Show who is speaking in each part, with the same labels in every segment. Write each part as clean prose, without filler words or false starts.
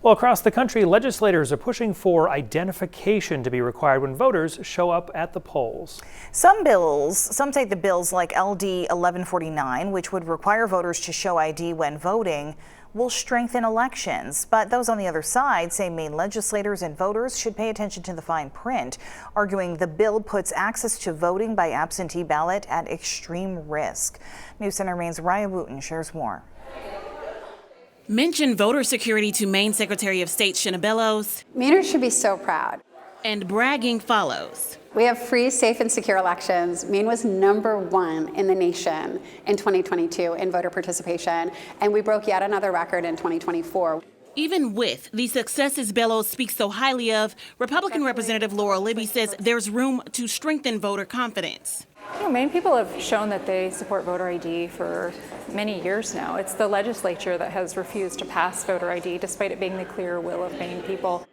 Speaker 1: Well, across the country, legislators are pushing for identification to be required when voters show up at the polls.
Speaker 2: Some take the bills like LD 1149, which would require voters to show ID when voting, will strengthen elections. But those on the other side say Maine legislators and voters should pay attention to the fine print, arguing the bill puts access to voting by absentee ballot at extreme risk. News Center Maine's Raya Wooten shares more.
Speaker 3: Mention voter security to Maine Secretary of State Shinna Bellows.
Speaker 4: Mainers should be so proud.
Speaker 3: And bragging follows.
Speaker 4: We have free, safe, and secure elections. Maine was #1 in the nation in 2022 in voter participation, and we broke yet another record in 2024.
Speaker 3: Even with the successes Bellows speaks so highly of, Republican Representative Laura Libby says there's room to strengthen voter confidence.
Speaker 5: Maine people have shown that they support voter ID for many years now. It's the legislature that has refused to pass voter ID despite it being the clear will of Maine people.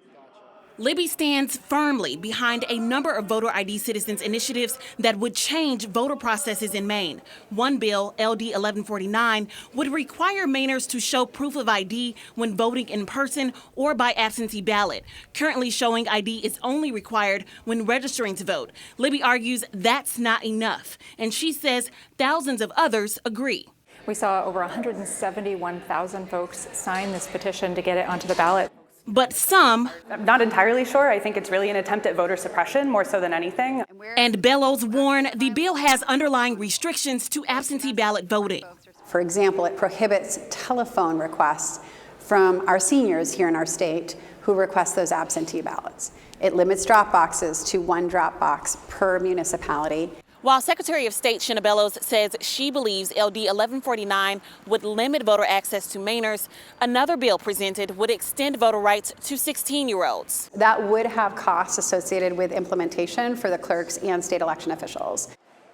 Speaker 3: Libby stands firmly behind a number of voter ID citizens initiatives that would change voter processes in Maine. One bill, LD 1149, would require Mainers to show proof of ID when voting in person or by absentee ballot. Currently, showing ID is only required when registering to vote. Libby argues that's not enough, and she says thousands of others agree.
Speaker 5: We saw over 171,000 folks sign this petition to get it onto the ballot.
Speaker 3: But some,
Speaker 6: I'm not entirely sure. I think it's really an attempt at voter suppression more so than anything.
Speaker 3: And Bellows warn the bill has underlying restrictions to absentee ballot voting.
Speaker 4: For example, it prohibits telephone requests from our seniors here in our state who request those absentee ballots. It limits drop boxes to 1 drop box per municipality.
Speaker 3: While Secretary of State Shinna Bellows says she believes LD 1149 would limit voter access to Mainers, another bill presented would extend voter rights to 16-year-olds.
Speaker 4: That would have costs associated with implementation for the clerks and state election officials.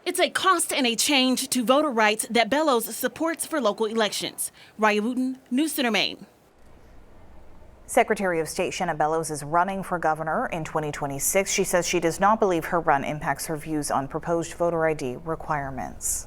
Speaker 3: It's a cost and a change to voter rights that Bellows supports for local elections. Raya Wooten, News Center, Maine.
Speaker 2: Secretary of State Shinna Bellows is running for governor in 2026. She says she does not believe her run impacts her views on proposed voter ID requirements.